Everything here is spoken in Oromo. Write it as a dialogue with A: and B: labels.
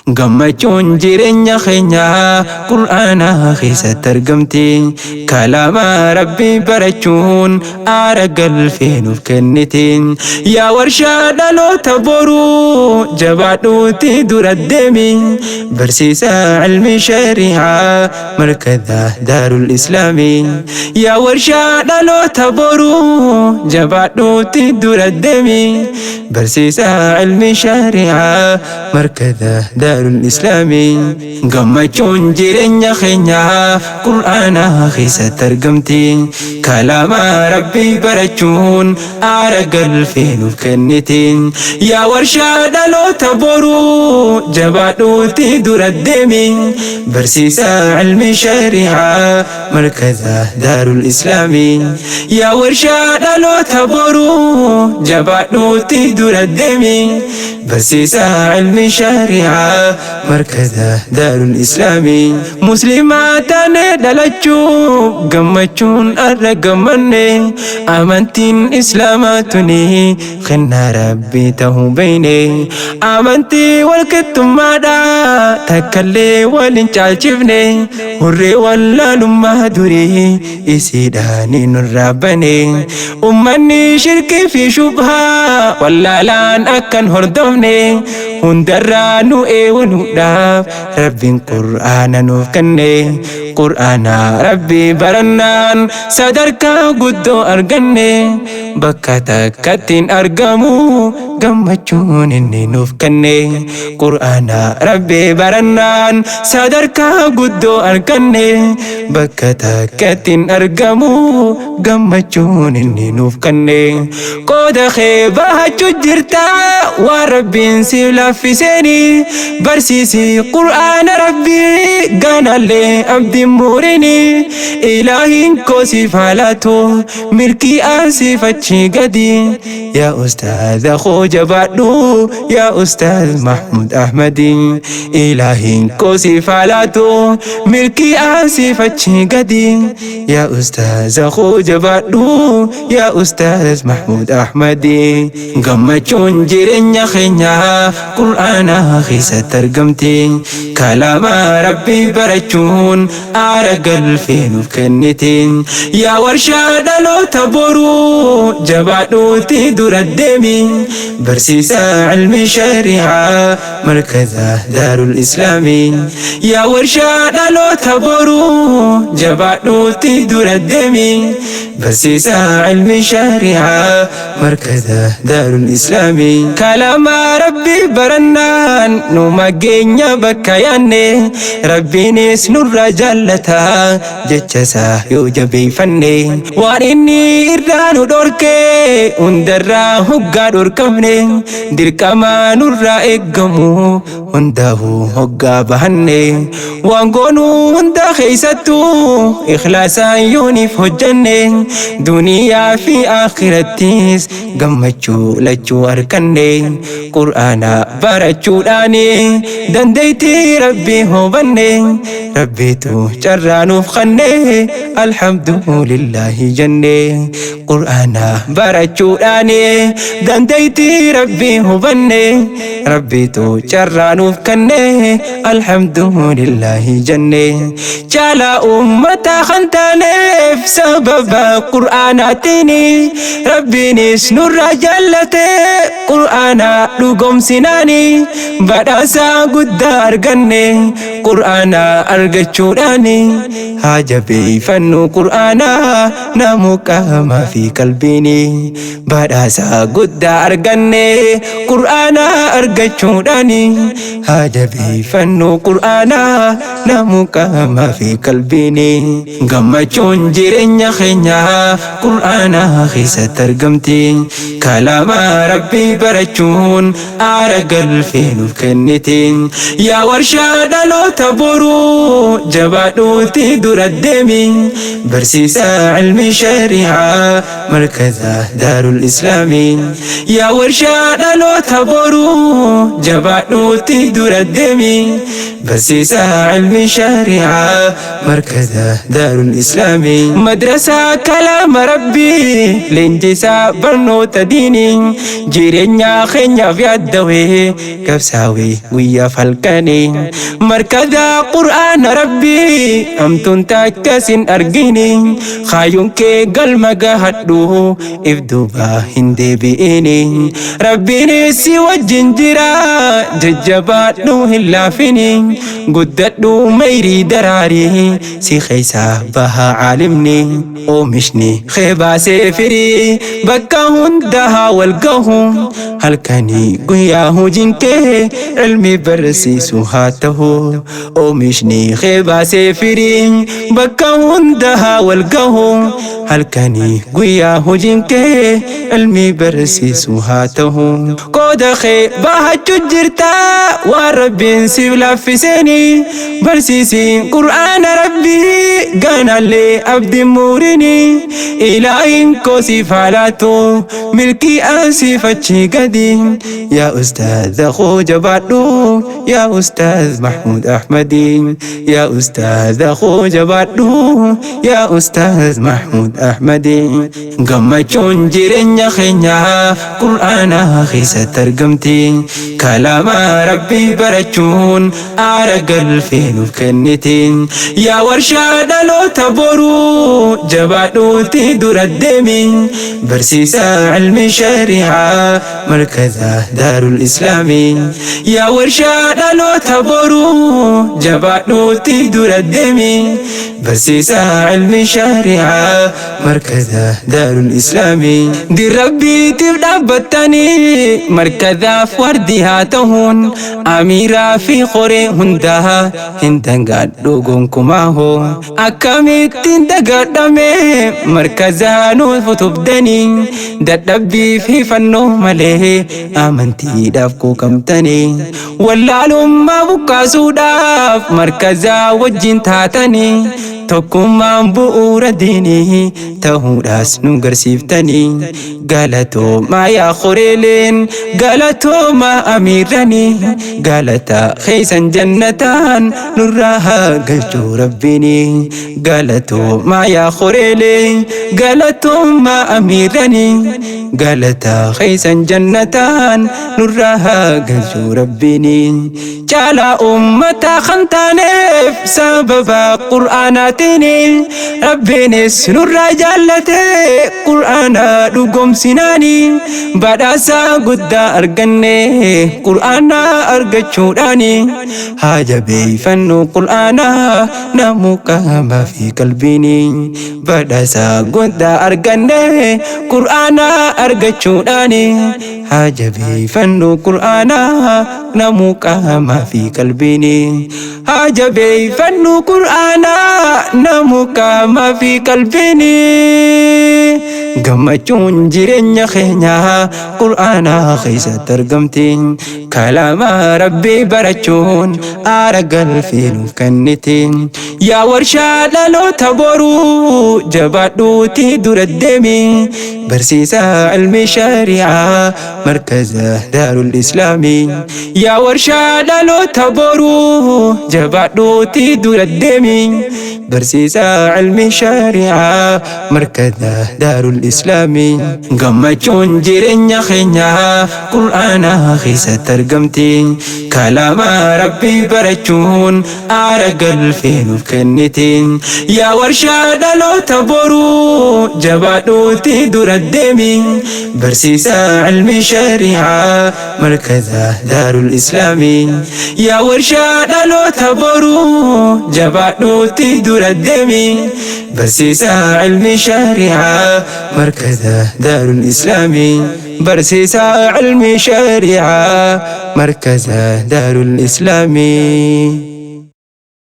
A: gammachuun jireenya keenya qur'aana keessatti argamti. Kalaama rabbii barachuun aara galfee nuuf kenniti. Yaa warshaa dhaloota boruu jabaadhuuti dura deemi. Barsiisaa ilmi shari'aa markaza daarul islaami. Yaa warshaa dhaloota boruu jabaadhuuti dura deemi. Barsiisaa ilmi shari'aa markaza daarul islaami. Gammachuun jireenya keenya qur'aana keessatti argamti. Kalaama rabbii barachuun aara galfee nuuf kenniti. Yaa warshaa dhaloota boruu jabaadhuuti dura deemi. Barsiisaa ilmi shari'aa markaza daarul islaami. Yaa warshaa dhaloota boruu jabaadhuuti dura deemi. Barsiisaa ilmi shari'aa markaza daarul islaami. Muslimaa taane dhalachuu gammachuun arra gammanne. Amantiin islaamaa tuni kennaa rabbii ta'uu beeyne. Amantii walqixxummaadha takkallee waliin caalchifne. Hurree wallaalummaa durii isiidhaan nurraa bane. Ummanni shirkii fi shubhaa wallaalaan akkan hordofne. Hundarraa nu eewanuudhaaf rabbiin qur'aana nuuf kenne. Qur'aana rabbii barannaan sadarkaa guddoo arganne. Bakka takkattiin argamu gammachuun inni nuuf kenne. Qur'aana rabbii barannaan sadarkaa guddoo arganne. Bakka takkattiin argamu gammachuun inni nuuf kenne. Qooda kee bahachuu jirta waan rabbiin si laffiseeni. Barsiisi qur'aana rabbii ganallee abdiin muurini. Ilaahiin koo siif haalatu milkii asiif achi gadi. Yaa ustaaza koo jabaadhu yaa ustaaz Mahmud Ahmadi. Ilaahiin koo siif haalatu milkii asiif achi gadi. Yaa ustaaza koo jabaadhu yaa ustaaz Mahmud Ahmadi. Gammachuun jireenya keenya qur'aana keessatti argamti. Kalaama rabbii barachuun aara galfee nuuf kenniti. Yaa warshaa dhaloota boruu jabaadhuuti dura deemi. Barsiisaa ilmi shari'aa markaza daarul islaami. Yaa warshaa dhaloota boruu jabaadhuuti dura deemi. Barsiisaa ilmi shari'aa markaza daarul islaami. Kalaama rabbii barannaan numa geenya bakka yaanne. Rabbiinis nurra jaallata jechasaa yoo jabeeffanne. Waan inni irraa nu dhorke hundarraa hoggaa dhorkamne. Dirqama nurraa eeggamu hundaa'uu hoggaa bahanne. Waan goonuu hunda keessattuu ikhlaasaan yooniif hojjanne. Duniyaa fi akhirattis gammachuu lachuu arganne. Qur'aana barachuudhaani dandeettii rabbii hubanne. Rabbiitu carraa nuuf kenne alhamdulillahi jenne. Qur'aana barachuudhaani dandeettii rabbii hubanne. Rabbiitu carraa nuuf kenne alhamdulillahi jenne. Caalaa ummataa kan taaneef sababa qur'aanaatiini. Rabbiinis nurraa jaallate qur'aana dhugoomsinaani. Badhaasa guddaa arganne qur'aana argachuudhaani. Haa jabeeffannu qur'aana namu qaamaa fi qalbiini. Badhaasa guddaa arganne qur'aana argachuudhaani. Haa jabeeffannu qur'aana namu qaamaa fi qalbiini. Gammachuun jireenya keenya qur'aana keessatti argamti. Kalaama rabbii barachuun aara galfee nuuf kenniti. Yaa warshaa dhaloota boruu jabaadhuuti dura deemi. Barsiisaa ilmi shari'aa markaza daarul islaami. Yaa warshaa dhaloota boruu jabaadhuuti dura deemi. Barsiisaa ilmi shari'aa markaza daarul islaami. Madrasaa kalaama rabbii leenjisaa barnoota diini jireenya keenyaaf yaaddawee qabsaawee guyyaa falkanii markaza qur'aana rabbii hamtuun takkas hin argini kaayuun kee galma gahadhu if duuba hin deebi'ini rabbiin si wajjin jira jajjabaadhu hin laafini guddadhu mayrii daraarii si keeysa baha caalimni oomishni kee baasee firii bakka hundahaa wal gahu halkanii guyyaa hojiin kee ilmi barsiisu haa ta'u oomishni kee baasee firii bakka hundahaa wal gahu halkanii guyyaa hojiin kee ilmi barsiisu haa ta'u qooda kee bahachuu jirta waan rabbiin siif laaffiseni barsiisiin qur'aana rabbii ganallee abdii muurini ilaahin koo siif haalaatu milkii asiif achi gadi yaa ustaadha koo jabaadhu yaa ustaadh Mahmud Ahmadi yaa ustaadha koo jabaadhu yaa ustaadh Mahmud Ahmadi gammachuun jireenya keenyaa qur'aana keessatti argamti kalaama rabbii barachuun aara galfee nuuf kenniti yaa warshaa dhaloota boruu jabaadhuuti dura deemi barsiisa ilmi shari'aa markaza daarul islaami yaa warshaa dhaloota boruu jabaadhuuti dura deemi barsiisa ilmi shari'aa markaza daarul islaami din rabbiitiif dhaabbattanii markazaaf wardii haa ta'uun amiiraa fi qoree hundaa hin dangadhu gonkumaa hoo akkamittiin dagadhame markazaa nuuf utubdanii dadhabbii fi fannoo malee amantiidhaaf quuqamtanii wallaalummaa buqqaasuudhaaf markazaa wajjin taatanii tokkummaan bu'uura diinii ta'uudhaas nu garsiiftanii galatoomaa yaa qoreeleen galatoomaa amiiranii galata keeysan jannataan nurraa haa galchuu rabbiini galatoomaa yaa qoreeleen galatoomaa amiiranii galata keeysan jannataan nurraa haa galchuu rabbiini caalaa ummataa kan taaneef sababa qur'aanaa rabbiinis nurraa jaallate qur'aana dhugomsinaani badhaasa guddaa arganne qur'aana argachuudhaani haa jabeeffannu qur'aana namu qaamaa fi qalbiini badhaasa guddaa arganne qur'aana argachuudhaani haa jabeeffannu qur'aana namu qaamaa fi qalbiini haa jabeeffannu qur'aana namu qaamaa fi qalbiini gammachuun jireenya keenyaa qur'aana keessatti argamti kalaama rabbii barachuun aara galfee nuuf kenniti yaa warshaa dhaloota boruu jabaadhuuti dura deemi barsiisa ilmi shari'aa markaza daarul islaami yaa warshaa dhaloota boruu jabaadhuuti dura deemi barsiisa ilmi shari'aa markaza daarul islaami gammachuun jireenya keenyaa qur'aana keessatti argamti kalaama rabbii barachuun aara galfee nuuf kenniti yaa warshaa dhaloota boruu jabaadhuuti dura deemi barsiisa ilmi shari'aa markaza daarul islaami yaa warshaa dhaloota boruu jabaadhuuti dura deemi barsiisa ilmi shari'aa markaza daarul islaami barsiisa ilmi shari'aa markaza daarul islaami